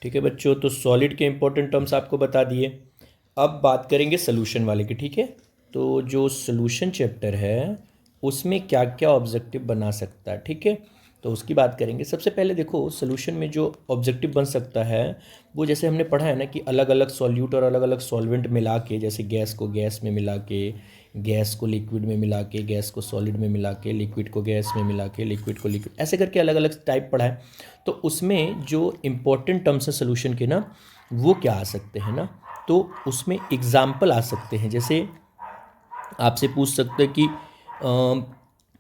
ठीक है बच्चों, तो सॉलिड के इंपॉर्टेंट टर्म्स आपको बता दिए। अब बात करेंगे सोल्यूशन वाले की। ठीक है, तो जो सोल्यूशन चैप्टर है उसमें क्या क्या ऑब्जेक्टिव बना सकता है, ठीक है, तो उसकी बात करेंगे। सबसे पहले देखो, सोल्यूशन में जो ऑब्जेक्टिव बन सकता है वो जैसे हमने पढ़ा है ना कि अलग अलग सॉल्यूट और अलग अलग सॉल्वेंट मिला के, जैसे गैस को गैस में मिला के, गैस को लिक्विड में मिला के, गैस को सॉलिड में मिला के, लिक्विड को गैस में मिला के, लिक्विड को लिक्विड, ऐसे करके अलग अलग टाइप पढ़ा है। तो उसमें जो इम्पोर्टेंट टर्म्स हैं सोल्यूशन के ना, वो क्या आ सकते हैं ना, तो उसमें एग्जाम्पल आ सकते हैं। जैसे आपसे पूछ सकते हैं कि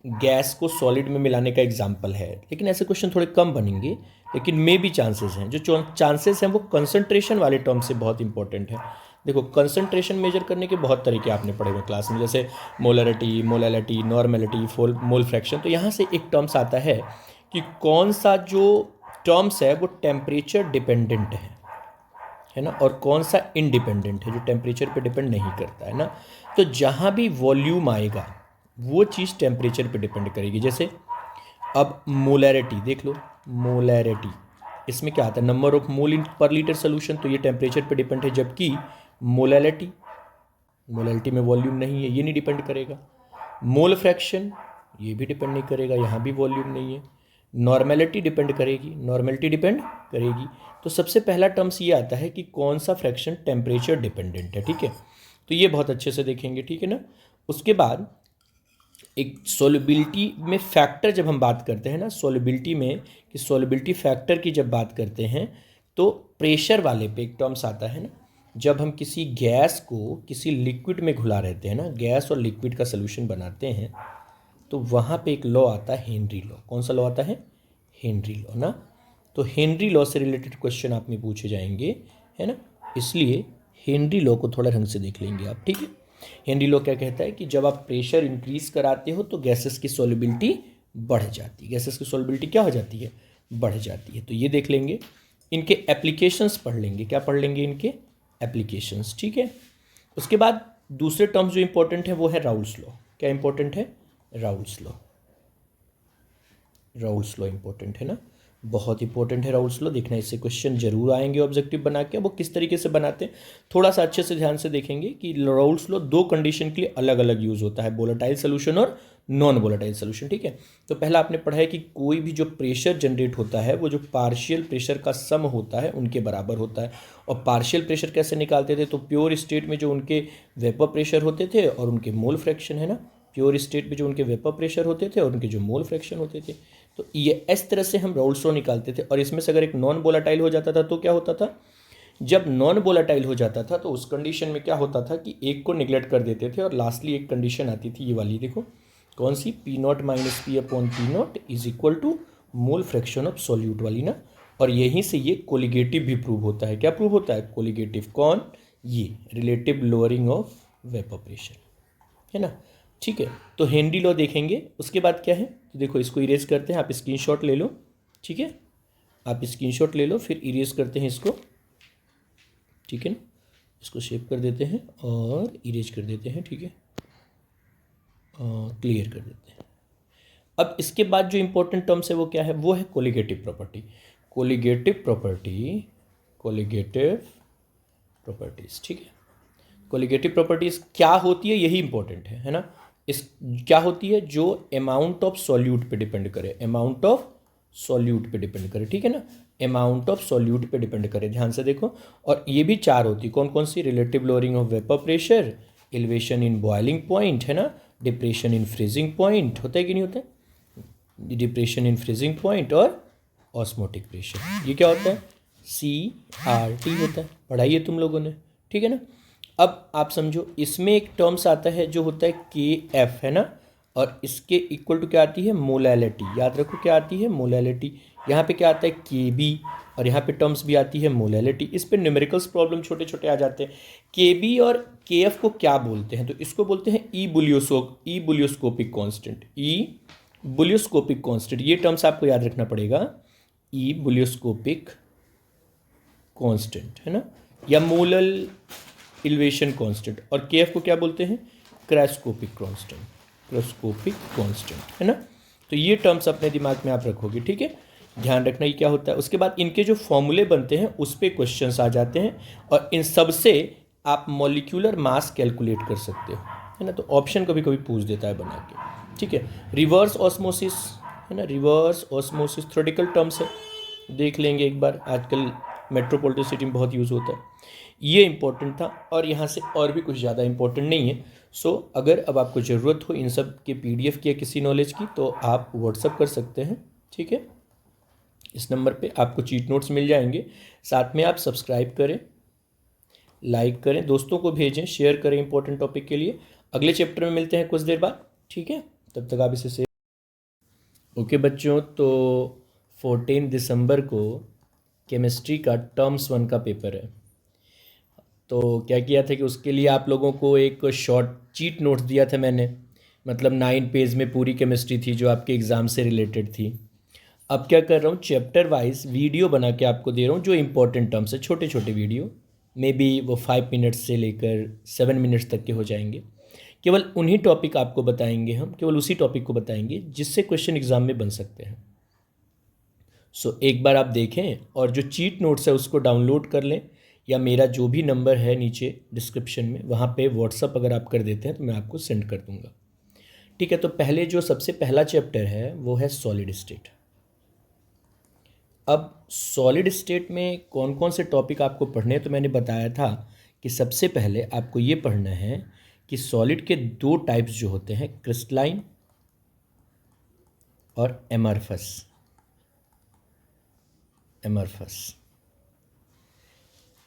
गैस को सॉलिड में मिलाने का एग्जाम्पल है, लेकिन ऐसे क्वेश्चन थोड़े कम बनेंगे, लेकिन मे भी चांसेस हैं। जो चांसेस हैं वो कंसंट्रेशन वाले टर्म से बहुत इंपॉर्टेंट है। देखो, कंसंट्रेशन मेजर करने के बहुत तरीके आपने पढ़े हुए क्लास में, जैसे molarity, molality, normality, mole fraction. तो यहाँ से एक टर्म्स आता है कि कौन सा जो टर्म्स है वो टेम्परेचर डिपेंडेंट है ना, और कौन सा इंडिपेंडेंट है जो टेम्परेचर पे डिपेंड नहीं करता है ना। तो जहाँ भी वॉल्यूम आएगा वो चीज़ टेम्परेचर पे डिपेंड करेगी। जैसे अब मोलैरिटी देख लो, मोलैरिटी इसमें क्या आता है, नंबर ऑफ मोल इन पर लीटर सोल्यूशन, तो ये टेम्परेचर पे डिपेंड है। जबकि मोलैलिटी, मोलैलिटी में वॉल्यूम नहीं है, ये नहीं डिपेंड करेगा। मोल फ्रैक्शन, ये भी डिपेंड नहीं करेगा, यहाँ भी वॉल्यूम नहीं है। नॉर्मेलिटी डिपेंड करेगी, नॉर्मेलिटी डिपेंड करेगी। तो सबसे पहला टर्म्स ये आता है कि कौन सा फ्रैक्शन टेम्परेचर डिपेंडेंट है, ठीक है, तो ये बहुत अच्छे से देखेंगे, ठीक है ना। उसके बाद एक सोल्युबिलिटी में फैक्टर, जब हम बात करते हैं ना सोल्युबिलिटी में, कि सोल्युबिलिटी फैक्टर की जब बात करते हैं तो प्रेशर वाले पे एक टर्म्स आता है ना, जब हम किसी गैस को किसी लिक्विड में घुला रहते हैं ना, गैस और लिक्विड का सोल्यूशन बनाते हैं, तो वहाँ पे एक लॉ आता है हेनरी लॉ। कौन सा लॉ आता है? हेनरी लॉ ना। तो हेनरी लॉ से रिलेटेड क्वेश्चन आप में पूछे जाएंगे, है ना, इसलिए हेनरी लॉ को थोड़ा ढंग से देख लेंगे आप, ठीक है। हेनरी लॉ क्या कहता है कि जब आप प्रेशर इंक्रीज कराते हो तो गैसेस की सॉल्युबिलिटी बढ़ जाती है। गैसेस की सॉल्युबिलिटी क्या हो जाती है? बढ़ जाती है। तो ये देख लेंगे। इनके एप्लीकेशंस पढ़ लेंगे। क्या पढ़ लेंगे? इनके एप्लीकेशंस, ठीक है। उसके बाद दूसरे टर्म्स जो इंपॉर्टेंट है वो है राउल्स लॉ। क्या इंपॉर्टेंट है? Raoult's law. Raoult's law important है ना, बहुत इंपॉर्टेंट है राउल्स लॉ। देखना, इससे क्वेश्चन जरूर आएंगे ऑब्जेक्टिव बना के। वो किस तरीके से बनाते हैं थोड़ा सा अच्छे से ध्यान से देखेंगे कि राउल्स लॉ दो कंडीशन के लिए अलग अलग यूज होता है, वोलेटाइल सोल्यूशन और नॉन वोलेटाइल सोल्यूशन, ठीक है। तो पहला आपने पढ़ा है कि कोई भी जो प्रेशर जनरेट होता है वो जो पार्शियल प्रेशर का सम होता है उनके बराबर होता है। और पार्शियल प्रेशर कैसे निकालते थे? तो प्योर स्टेट में जो उनके वेपर प्रेशर होते थे और उनके मोल फ्रैक्शन, है ना, प्योर स्टेट में जो उनके वेपर प्रेशर होते थे और उनके जो मोल फ्रैक्शन होते थे, तो ये इस तरह से हम राउल्स लॉ निकालते थे। और इसमें से अगर एक नॉन वोलेटाइल हो जाता था तो क्या होता था? जब नॉन वोलेटाइल हो जाता था तो उस कंडीशन में क्या होता था कि एक को निगलेक्ट कर देते थे और लास्टली एक कंडीशन आती थी, ये वाली देखो, कौन सी? P naught minus P upon P naught is equal to mole fraction of solute वाली ना। और यहीं से ये कोलिगेटिव भी प्रूव होता है। क्या प्रूव होता है? कोलिगेटिव। कौन? ये relative lowering of vapour pressure, है ना, ठीक है। तो हेनरी लॉ देखेंगे। उसके बाद क्या है, तो देखो इसको इरेज करते हैं, आप स्क्रीनशॉट ले लो, ठीक है, आप स्क्रीनशॉट ले लो, फिर इरेज करते हैं इसको, ठीक है ना। इसको सेव कर देते हैं और इरेज कर देते हैं, ठीक है, क्लियर कर देते हैं। अब इसके बाद जो इंपॉर्टेंट टर्म्स है वो क्या है? वो है colligative property. Colligative property, colligative properties, ठीक है। कोलिगेटिव प्रॉपर्टीज क्या होती है, यही इंपॉर्टेंट है ना। इस क्या होती है? जो अमाउंट ऑफ सॉल्यूट पे डिपेंड करे, अमाउंट ऑफ सॉल्यूट पे डिपेंड करे, ठीक है ना, अमाउंट ऑफ सॉल्यूट पे डिपेंड करे। ध्यान से देखो, और ये भी चार होती, कौन कौन सी? Relative lowering of vapour pressure, elevation in boiling point, है ना, डिप्रेशन इन फ्रीजिंग पॉइंट, होता है कि नहीं होता है? डिप्रेशन इन फ्रीजिंग पॉइंट और ऑस्मोटिक प्रेशर, ये क्या होता है? CRT होता है, पढ़ाइए तुम लोगों ने, ठीक है ना। अब आप समझो, इसमें एक टर्म्स आता है जो होता है KF, है ना, और इसके इक्वल टू क्या आती है? मोलैलिटी। याद रखो क्या आती है? मोलैलिटी। यहाँ पे क्या आता है? KB, और यहाँ पे टर्म्स भी आती है मोलैलिटी। इस पे न्यूमेरिकल्स प्रॉब्लम छोटे छोटे आ जाते हैं। KB और KF को क्या बोलते हैं? तो इसको बोलते हैं ई बुलियोस्कोपिक कांस्टेंट। ई बुलियोस्कोपिक कांस्टेंट, ये टर्म्स आपको याद रखना पड़ेगा। ई बुलियोस्कोपिक कांस्टेंट, है ना, या मोलल इल्वेशन कांस्टेंट। और KF को क्या बोलते हैं? क्रायोस्कोपिक कांस्टेंट, क्रायोस्कोपिक कांस्टेंट, है ना। तो ये टर्म्स अपने दिमाग में आप रखोगे, ठीक है। ध्यान रखना ये क्या होता है। उसके बाद इनके जो फॉर्मूले बनते हैं उस पर क्वेश्चंस आ जाते हैं और इन सब से आप मॉलिक्यूलर मास कैलकुलेट कर सकते हो, है ना। तो ऑप्शन कभी कभी पूछ देता है बना के, ठीक है। रिवर्स ऑस्मोसिस, है ना, रिवर्स ऑस्मोसिस थ्योरेटिकल टर्म्स है, देख लेंगे एक बार, आजकल मेट्रोपॉलिटन सिटी में बहुत यूज़ होता है, ये इंपॉर्टेंट था। और यहाँ से और भी कुछ ज़्यादा इंपॉर्टेंट नहीं है। सो अगर अब आपको ज़रूरत हो इन सब के PDF की या किसी नॉलेज की तो आप व्हाट्सअप कर सकते हैं, ठीक है। इस नंबर पे आपको चीट नोट्स मिल जाएंगे। साथ में आप सब्सक्राइब करें, लाइक करें, दोस्तों को भेजें, शेयर करें इंपॉर्टेंट टॉपिक के लिए। अगले चैप्टर में मिलते हैं कुछ देर बाद, ठीक है। तब तक आप इसे सेव। ओके बच्चों, तो 14 दिसंबर को केमिस्ट्री का टर्म्स 1 का पेपर है। तो क्या किया था कि उसके लिए आप लोगों को एक शॉर्ट चीट नोट्स दिया था मैंने, मतलब 9 पेज में पूरी केमिस्ट्री थी जो आपके एग्ज़ाम से रिलेटेड थी। अब क्या कर रहा हूँ, चैप्टर वाइज वीडियो बना के आपको दे रहा हूँ जो इंपॉर्टेंट टर्म्स है, छोटे छोटे वीडियो, मे बी वो 5 मिनट्स से लेकर 7 मिनट्स तक के हो जाएंगे। केवल उन्हीं टॉपिक आपको बताएंगे, हम केवल उसी टॉपिक को बताएंगे जिससे क्वेश्चन एग्ज़ाम में बन सकते हैं। सो एक बार आप देखें और जो चीट नोट्स है उसको डाउनलोड कर लें, या मेरा जो भी नंबर है नीचे डिस्क्रिप्शन में वहाँ पे व्हाट्सअप अगर आप कर देते हैं तो मैं आपको सेंड कर दूँगा, ठीक है। तो पहले जो सबसे पहला चैप्टर है वो है सॉलिड स्टेट। अब सॉलिड स्टेट में कौन कौन से टॉपिक आपको पढ़ने हैं, तो मैंने बताया था कि सबसे पहले आपको ये पढ़ना है कि सॉलिड के 2 टाइप्स जो होते हैं, क्रिस्टलाइन और एमरफस।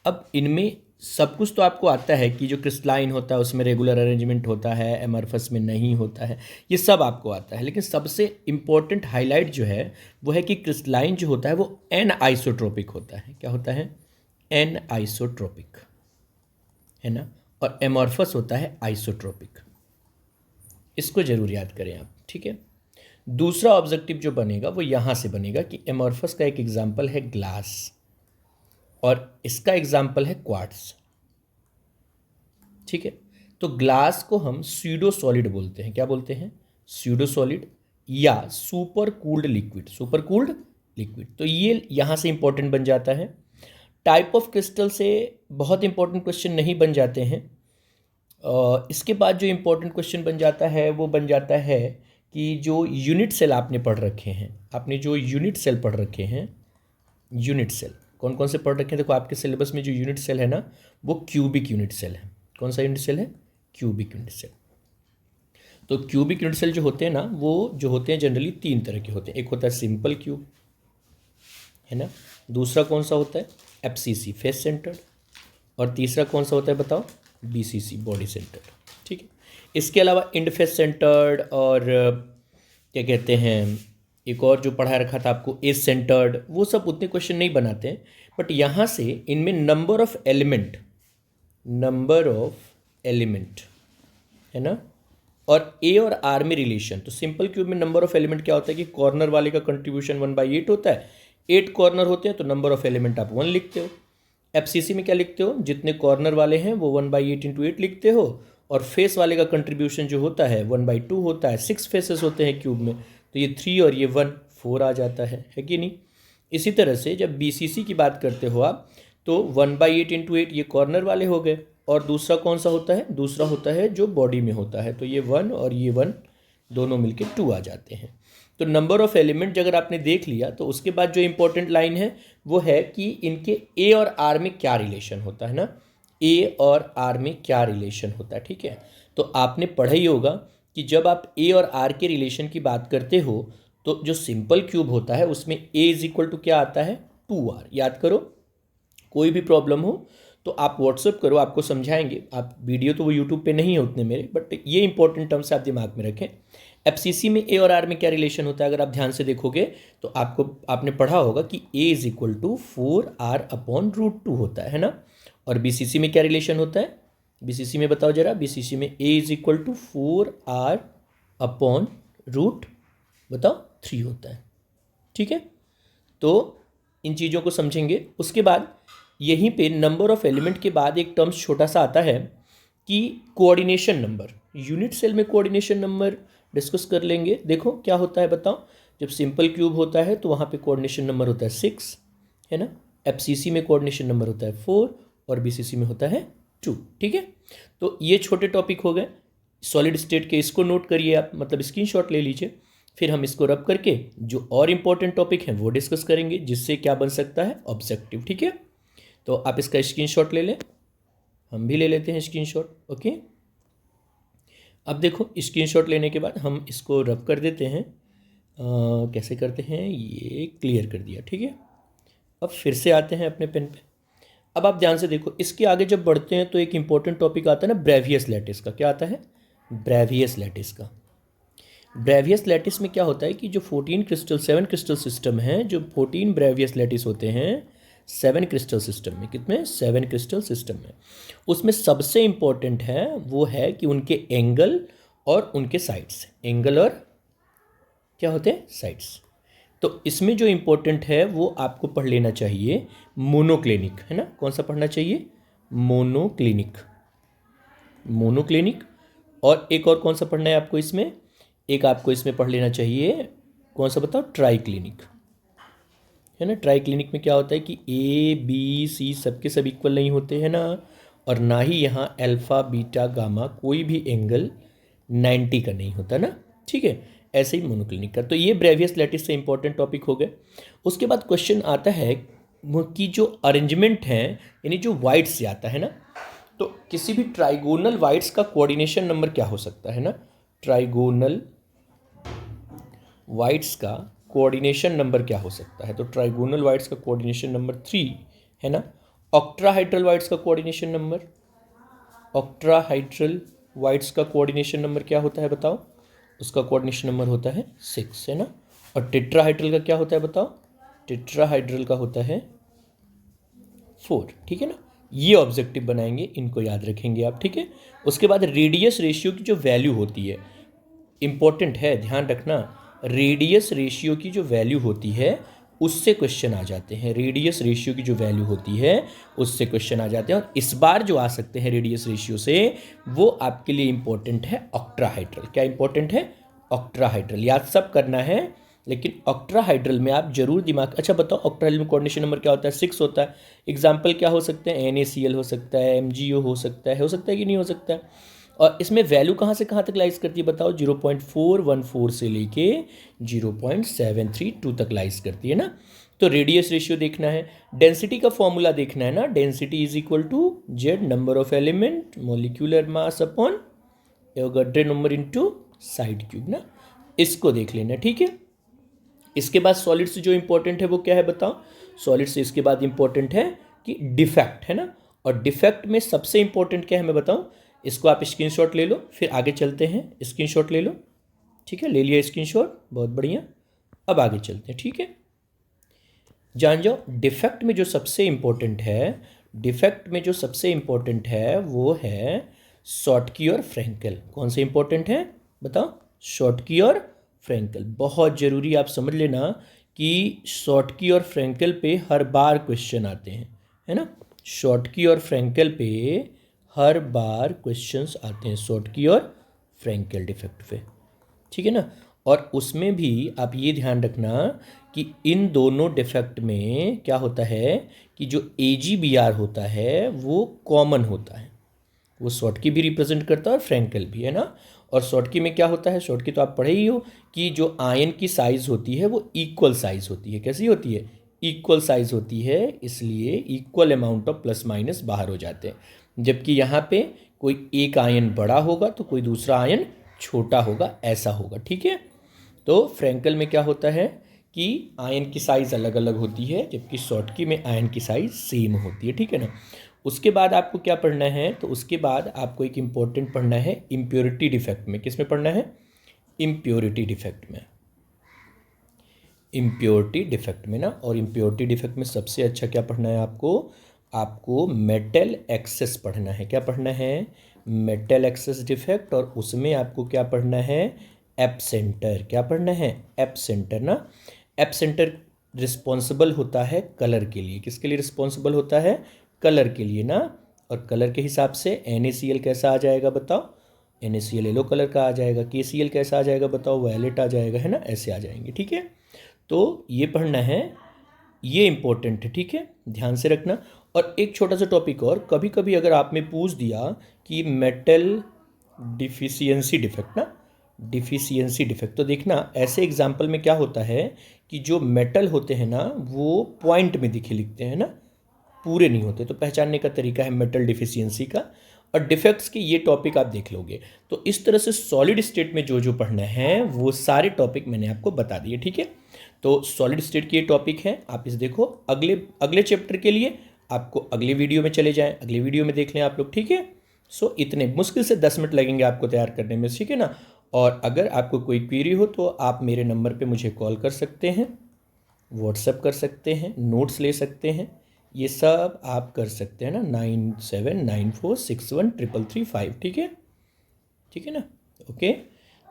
अब इनमें सब कुछ तो आपको आता है कि जो क्रिस्टलाइन होता है उसमें रेगुलर अरेंजमेंट होता है, एमरफस में नहीं होता है, ये सब आपको आता है। लेकिन सबसे इम्पोर्टेंट हाईलाइट जो है वो है कि क्रिस्टलाइन जो होता है वो एन आइसोट्रोपिक होता है। क्या होता है? एन आइसोट्रोपिक, है ना। और एमॉर्फस होता है आइसोट्रोपिक। इसको जरूर याद करें आप, ठीक है। दूसरा ऑब्जेक्टिव जो बनेगा वो यहाँ से बनेगा कि एमॉर्फस का एक एग्जाम्पल है ग्लास और इसका एग्जाम्पल है क्वार्ट्ज, ठीक है। तो ग्लास को हम स्यूडो सॉलिड बोलते हैं। क्या बोलते हैं? स्यूडो सॉलिड या super cooled liquid. Super cooled liquid, तो ये यहाँ से इंपॉर्टेंट बन जाता है। टाइप ऑफ क्रिस्टल से बहुत इंपॉर्टेंट क्वेश्चन नहीं बन जाते हैं। इसके बाद जो इंपॉर्टेंट क्वेश्चन बन जाता है वो बन जाता है कि जो यूनिट सेल आपने पढ़ रखे हैं, आपने जो यूनिट सेल पढ़ रखे हैं, यूनिट सेल कौन कौन से पढ़ रखे हैं? देखो आपके सिलेबस में जो यूनिट सेल है ना वो क्यूबिक यूनिट सेल है। कौन सा यूनिट सेल है? Cubic unit cell. तो क्यूबिक यूनिट सेल जो होते हैं ना वो जो होते हैं जनरली 3 तरह के होते हैं। एक होता है सिंपल क्यूब, है ना। दूसरा कौन सा होता है? FCC, face centred. और तीसरा कौन सा होता है बताओ? BCC, बॉडी सेंटर्ड, ठीक है। इसके अलावा इंड फेस सेंटर्ड और क्या कहते हैं, एक और जो पढ़ा रखा था आपको एज सेंटर्ड, वो सब उतने क्वेश्चन नहीं बनाते हैं। बट यहाँ से इनमें नंबर ऑफ एलिमेंट है ना, और A और R में रिलेशन। तो सिंपल क्यूब में नंबर ऑफ एलिमेंट क्या होता है कि कॉर्नर वाले का कंट्रीब्यूशन 1/8 होता है। 8 कॉर्नर होते हैं तो नंबर ऑफ एलिमेंट आप 1 लिखते हो। FCC में क्या लिखते हो? जितने कॉर्नर वाले हैं वो 1/8 × 8 लिखते हो, और फेस वाले का कंट्रीब्यूशन जो होता है 1/2 होता है। 6 फेसेस होते हैं क्यूब में, तो ये 3 और ये 1, 4 आ जाता है कि नहीं। इसी तरह से जब BCC की बात करते हो आप तो 1/8 × 8 ये कॉर्नर वाले हो गए, और दूसरा कौन सा होता है? दूसरा होता है जो बॉडी में होता है, तो ये 1 और ये 1 दोनों मिलके 2 आ जाते हैं। तो नंबर ऑफ एलिमेंट अगर आपने देख लिया तो उसके बाद जो इंपॉर्टेंट लाइन है वो है कि इनके A और R में क्या रिलेशन होता है ना, A और R में क्या रिलेशन होता है, ठीक है। तो आपने पढ़ा ही होगा कि जब आप A और R के रिलेशन की बात करते हो तो जो सिंपल क्यूब होता है उसमें A = क्या आता है? 2R। याद करो, कोई भी प्रॉब्लम हो तो आप व्हाट्सअप करो, आपको समझाएंगे। आप वीडियो तो वो यूट्यूब पे नहीं है उतने मेरे, बट ये इंपॉर्टेंट टर्म्स आप दिमाग में रखें। FCC में A और R में क्या रिलेशन होता है अगर आप ध्यान से देखोगे तो आपने पढ़ा होगा कि A = 4R/√2 होता है ना। और BCC में क्या रिलेशन होता है? BCC में बताओ जरा। BCC में A = 4R/√3 होता है, ठीक है। तो इन चीज़ों को समझेंगे। उसके बाद यहीं पे नंबर ऑफ एलिमेंट के बाद एक टर्म्स छोटा सा आता है कि कोऑर्डिनेशन नंबर। यूनिट सेल में कोऑर्डिनेशन नंबर डिस्कस कर लेंगे। देखो क्या होता है बताओ। जब सिंपल क्यूब होता है तो वहाँ पे कोऑर्डिनेशन नंबर होता है 6, है ना। एफसीसी में कोऑर्डिनेशन नंबर होता है 4 और बीसीसी में होता है 2, ठीक है। तो ये छोटे टॉपिक हो गए सॉलिड स्टेट के, इसको नोट करिए आप, मतलब स्क्रीनशॉट ले लीजिए। फिर हम इसको रब करके जो और इम्पोर्टेंट टॉपिक हैं वो डिस्कस करेंगे, जिससे क्या बन सकता है ऑब्जेक्टिव, ठीक है। तो आप इसका स्क्रीनशॉट ले लें, हम भी ले लेते हैं स्क्रीनशॉट, ओके। अब देखो स्क्रीनशॉट लेने के बाद हम इसको रब कर देते हैं। कैसे करते हैं, ये क्लियर कर दिया, ठीक है। अब फिर से आते हैं अपने पेन पे। अब आप ध्यान से देखो, इसके आगे जब बढ़ते हैं तो एक इंपॉर्टेंट टॉपिक आता है ना ब्रेवियस लैटिस का। क्या आता है, ब्रेवियस लैटिस का। ब्रेवियस लैटिस में क्या होता है कि जो 14 क्रिस्टल 7 क्रिस्टल सिस्टम है, जो 14 ब्रेवियस लैटिस होते हैं 7 क्रिस्टल सिस्टम में, कितने 7 क्रिस्टल सिस्टम में, उसमें सबसे इम्पोर्टेंट है वो है कि उनके एंगल और उनके साइड्स, एंगल और क्या होते हैं साइड्स। तो इसमें जो इम्पोर्टेंट है वो आपको पढ़ लेना चाहिए मोनोक्लिनिक, है ना। कौन सा पढ़ना चाहिए, मोनोक्लिनिक, मोनोक्लिनिक। और एक और कौन सा पढ़ना है आपको इसमें, एक आपको इसमें पढ़ लेना चाहिए, कौन सा बताओ, ट्राई क्लिनिक, है ना। ट्राई क्लिनिक में क्या होता है कि ए बी सी सबके सब इक्वल नहीं होते हैं ना, और ना ही यहाँ अल्फा बीटा गामा कोई भी एंगल 90 का नहीं होता ना, ठीक है। ऐसे ही मोनोक्लिनिक का। तो ये ब्रेवियस लैटिस से इंपॉर्टेंट टॉपिक हो गए। उसके बाद क्वेश्चन आता है कि जो अरेंजमेंट है, यानी जो वाइड्स से आता है ना, तो किसी भी ट्राइगोनल वाइड्स का कोऑर्डिनेशन नंबर क्या हो सकता है ना, ट्राइगोनल वाइड्स का कोऑर्डिनेशन नंबर क्या हो सकता है। तो ट्राइगोनल वाइड्स का कोऑर्डिनेशन नंबर 3 है ना। ऑक्ट्राहाइड्रल वाइड्स का कोऑर्डिनेशन नंबर, ऑक्ट्राहाइड्रल वाइड्स का कोऑर्डिनेशन नंबर क्या होता है बताओ, उसका कोऑर्डिनेशन नंबर होता है 6, है ना। और टेट्राहाइड्रल का क्या होता है बताओ, टेट्राहाइड्रल का होता है 4, ठीक है ना। ये ऑब्जेक्टिव बनाएंगे, इनको याद रखेंगे आप, ठीक है। उसके बाद रेडियस रेशियो की जो वैल्यू होती है, इंपॉर्टेंट है, ध्यान रखना, रेडियस रेशियो की जो वैल्यू होती है उससे क्वेश्चन आ जाते हैं। रेडियस रेशियो की जो वैल्यू होती है उससे क्वेश्चन आ जाते हैं। और इस बार जो आ सकते हैं रेडियस रेशियो से, वो आपके लिए इंपॉर्टेंट है ऑक्ट्राहाइड्रल। क्या इंपॉर्टेंट है, ऑक्ट्राहाइड्रल। याद सब करना है, लेकिन ऑक्ट्राहाइड्रल में आप जरूर दिमाग, अच्छा बताओ ऑक्ट्राहाइड्रल में कोऑर्डिनेशन नंबर क्या होता है, 6 होता है। एग्जाम्पल क्या हो सकते हैं, NaCl हो सकता है, MgO हो सकता है कि नहीं हो सकता है। और इसमें वैल्यू कहाँ से कहाँ तक लाइज करती है बताओ, 0.414 से लेके 0.732 तक लाइज करती है ना। तो रेडियस रेशियो देखना है, डेंसिटी का फॉर्मूला देखना है ना, density is equal to Z number of element molecular mass upon Avogadro number into side cube ना, इसको देख लेना, ठीक है। इसके बाद सॉलिड से जो इंपॉर्टेंट है वो क्या है बताओ, सॉलिड से इसके बाद इंपॉर्टेंट है कि डिफेक्ट, है ना। और डिफेक्ट में सबसे इंपॉर्टेंट क्या है मैं बताऊं, इसको आप स्क्रीनशॉट ले लो, फिर आगे चलते हैं। स्क्रीनशॉट ले लो, ठीक है, ले लिया स्क्रीनशॉट, बहुत बढ़िया। अब आगे चलते हैं, ठीक है। जान जाओ डिफेक्ट में जो सबसे इंपॉर्टेंट है, डिफेक्ट में जो सबसे इंपॉर्टेंट है वो है शॉर्टकी और फ्रैंकल। कौन से इंपॉर्टेंट है बताओ, शॉर्टकी और फ्रैंकल। बहुत ज़रूरी, आप समझ लेना कि शॉर्टकी और फ्रैंकल पे हर बार क्वेश्चन आते हैं, है ना। शॉर्टकी और फ्रैंकल पे हर बार क्वेश्चंस आते हैं, शॉर्टकी और फ्रैंकल डिफेक्ट पे, ठीक है ना। और उसमें भी आप ये ध्यान रखना कि इन दोनों डिफेक्ट में क्या होता है कि जो AgBr होता है वो कॉमन होता है, वो शॉर्टकी भी रिप्रेजेंट करता है और फ्रैंकल भी, है ना। और शॉर्टकी में क्या होता है, शॉर्टकी तो आप पढ़े ही हो कि जो आयन की साइज़ होती है वो इक्वल साइज़ होती है। कैसी होती है, इक्वल साइज़ होती है, इसलिए equal amount of plus minus बाहर हो जाते हैं। जबकि यहाँ पे कोई एक आयन बड़ा होगा तो कोई दूसरा आयन छोटा होगा, ऐसा होगा, ठीक है। तो फ्रैंकल में क्या होता है कि आयन की साइज़ अलग अलग होती है, जबकि शॉर्टकी में आयन की साइज़ सेम होती है, ठीक है ना। उसके बाद आपको क्या पढ़ना है, तो उसके बाद आपको एक इम्पोर्टेंट पढ़ना है इम्प्योरिटी डिफेक्ट में। किस में पढ़ना है, इम्प्योरिटी डिफेक्ट में, इम्प्योरिटी डिफेक्ट में ना। और इम्प्योरिटी डिफेक्ट में सबसे अच्छा क्या पढ़ना है आपको, आपको मेटल एक्सेस पढ़ना है। क्या पढ़ना है, मेटल एक्सेस डिफेक्ट। और उसमें आपको क्या पढ़ना है, एब्सेंटर। क्या पढ़ना है, एब्सेंटर ना। एब्सेंटर रिस्पॉन्सिबल होता है कलर के लिए। किसके लिए रिस्पॉन्सिबल होता है, कलर के लिए ना। और कलर के हिसाब से NaCl कैसा आ जाएगा बताओ, NaCl येलो कलर का आ जाएगा, KCl कैसा आ जाएगा बताओ, वायलेट आ जाएगा, है ना, ऐसे आ जाएंगे, ठीक है। तो ये पढ़ना है, ये इंपॉर्टेंट है, ठीक है, ध्यान से रखना। और एक छोटा सा टॉपिक और, कभी कभी अगर आपने पूछ दिया कि मेटल डिफिशियंसी डिफेक्ट ना, डिफिशियंसी डिफेक्ट, तो देखना ऐसे एग्जाम्पल में क्या होता है कि जो मेटल होते हैं ना वो पॉइंट में दिखे लिखते हैं ना, पूरे नहीं होते, तो पहचानने का तरीका है मेटल डिफिशियंसी का। और डिफेक्ट्स के ये टॉपिक आप देख लोगे। तो इस तरह से सॉलिड स्टेट में जो जो पढ़ना है वो सारे टॉपिक मैंने आपको बता दिए, ठीक है। तो सॉलिड स्टेट के ये टॉपिक हैं, आप इसे देखो। अगले अगले चैप्टर के लिए आपको अगले वीडियो में चले जाएं, अगले वीडियो में देख लें आप लोग, ठीक है। सो इतने मुश्किल से 10 मिनट लगेंगे आपको तैयार करने में, ठीक है ना। और अगर आपको कोई क्वेरी हो तो आप मेरे नंबर पे मुझे कॉल कर सकते हैं, व्हाट्सएप कर सकते हैं, नोट्स ले सकते हैं, ये सब आप कर सकते हैं ना, 9794613335, ठीक है, ठीक है ना। ओके,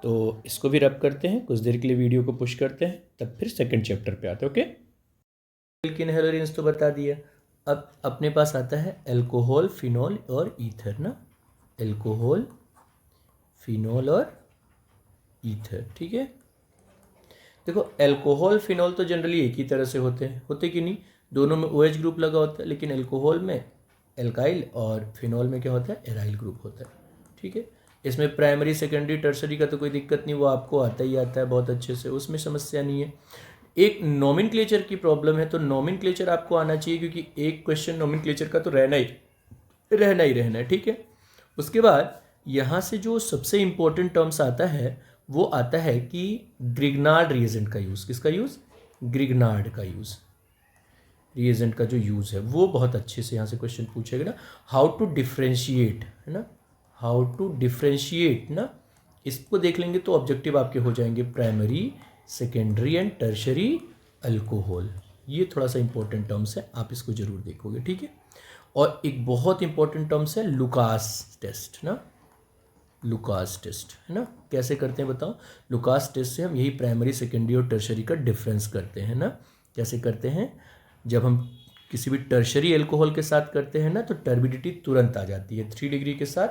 तो इसको भी रब करते हैं, कुछ देर के लिए वीडियो को पुश करते हैं, तब फिर सेकंड चैप्टर पे आते हैं। ओके, एल्किन हेलोजेंस तो बता दिया। अब अपने पास आता है अल्कोहल, फिनॉल और ईथर ना, अल्कोहल, फिनॉल और ईथर, ठीक है। देखो अल्कोहल फिनॉल तो जनरली एक ही तरह से होते कि नहीं, दोनों में OH ग्रुप लगा होता है, लेकिन अल्कोहल में एल्काइल और फिनॉल में क्या होता है, एराइल ग्रुप होता है, ठीक है। इसमें प्राइमरी सेकेंडरी टर्सरी का तो कोई दिक्कत नहीं, वो आपको आता ही आता है बहुत अच्छे से, उसमें समस्या नहीं है। एक नोमेनक्लेचर की प्रॉब्लम है, तो नोमेनक्लेचर आपको आना चाहिए, क्योंकि एक क्वेश्चन नोमेनक्लेचर का तो रहना ही रहना है, ठीक है। उसके बाद यहाँ से जो सबसे इंपॉर्टेंट टर्म्स आता है वो आता है कि ग्रिग्नार्ड रिएजेंट का यूज़, किसका यूज़, ग्रिग्नार्ड का यूज़, रिएजेंट का जो यूज़ है वो बहुत अच्छे से यहाँ से क्वेश्चन पूछेगा ना। हाउ टू डिफ्रेंशिएट, है ना, हाउ टू डिफ्रेंशिएट ना, इसको देख लेंगे तो ऑब्जेक्टिव आपके हो जाएंगे primary, secondary and tertiary alcohol. ये थोड़ा सा इंपॉर्टेंट टर्म्स है, आप इसको जरूर देखोगे, ठीक है। और एक बहुत इंपॉर्टेंट टर्म्स है लुकास टेस्ट ना, लुकास टेस्ट, है ना, कैसे करते हैं बताओ। लुकास टेस्ट से हम यही प्राइमरी, सेकेंडरी और टर्शरी का डिफरेंस करते हैं ना। कैसे करते हैं, जब हम किसी भी टर्शरी अल्कोहल के साथ करते हैं ना तो टर्बिडिटी तुरंत आ जाती है, 3 डिग्री के साथ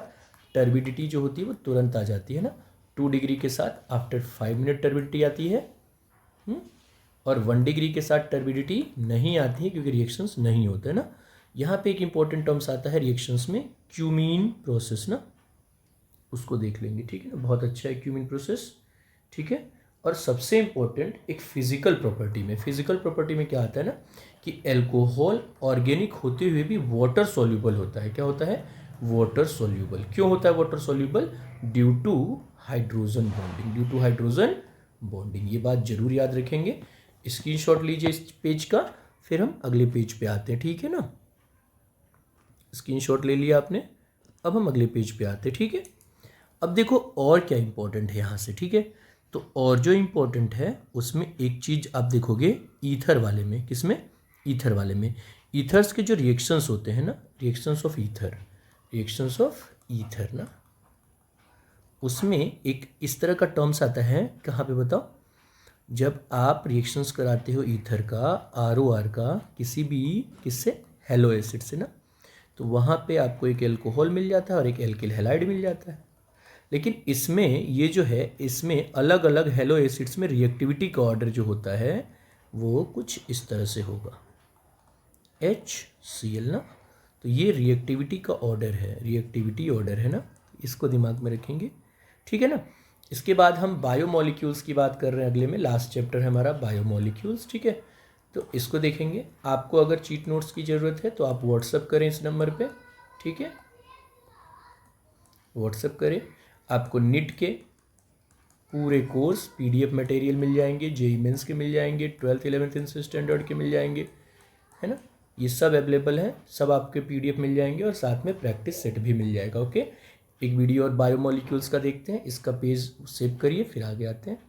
टर्बिडिटी जो होती है वो तुरंत आ जाती है ना, 2 डिग्री के साथ आफ्टर 5 मिनट टर्बिडिटी आती है, और 1 डिग्री के साथ टर्बिडिटी नहीं आती है क्योंकि रिएक्शंस नहीं होते ना। यहाँ पे एक इंपॉर्टेंट टर्म्स आता है रिएक्शंस में, क्यूमीन प्रोसेस ना, उसको देख लेंगे, ठीक है ना, बहुत अच्छा है क्यूमीन प्रोसेस, ठीक है। और सबसे इंपॉर्टेंट एक फिजिकल प्रॉपर्टी में, फिजिकल प्रॉपर्टी में क्या आता है ना कि अल्कोहल ऑर्गेनिक होते हुए भी वाटर सॉल्यूबल होता है। क्या होता है, वाटर सॉल्यूबल। क्यों होता है water soluble, due to hydrogen bonding, due to hydrogen bonding. ये बात जरूर याद रखेंगे, स्क्रीनशॉट लीजिए इस पेज का, फिर हम अगले पेज पे आते हैं, ठीक है ना। स्क्रीनशॉट ले लिया आपने, अब हम अगले पेज पे आते हैं, ठीक है। अब देखो और क्या इंपॉर्टेंट है यहाँ से, ठीक है। तो और जो इंपॉर्टेंट है उसमें एक चीज़ आप देखोगे ईथर वाले में, किसमें, ईथर वाले में, ईथर्स के जो रिएक्शंस होते हैं ना, reactions of ether, reactions of ether ना, उसमें एक इस तरह का टर्म्स आता है, कहाँ पे बताओ, जब आप रिएक्शंस कराते हो ईथर का, ROR का, किसी भी किससे, हेलो एसिड से ना, तो वहाँ पे आपको एक एल्कोहल मिल जाता है और एक एल्किल हैलाइड मिल जाता है। लेकिन इसमें ये जो है, इसमें अलग अलग हेलो एसिड्स में रिएक्टिविटी का ऑर्डर जो होता है वो कुछ इस तरह से होगा, HCl ना, तो ये रिएक्टिविटी का ऑर्डर है, रिएक्टिविटी ऑर्डर है ना, इसको दिमाग में रखेंगे, ठीक है ना। इसके बाद हम बायोमोलिक्यूल्स की बात कर रहे हैं अगले में, लास्ट चैप्टर है हमारा बायोमोलिक्यूल्स, ठीक है। तो इसको देखेंगे। आपको अगर चीट नोट्स की ज़रूरत है तो आप व्हाट्सअप करें इस नंबर पे, ठीक है, व्हाट्सअप करें। आपको निट के पूरे कोर्स PDF मटेरियल मिल जाएंगे, JEE मेंस के मिल जाएंगे, 12th 11th स्टैंडर्ड के मिल जाएंगे, है ना, ये सब अवेलेबल हैं, सब आपके PDF मिल जाएंगे और साथ में प्रैक्टिस सेट भी मिल जाएगा। ओके, एक वीडियो और बायोमोलिक्यूल्स का देखते हैं, इसका पेज सेव करिए फिर आगे आते हैं।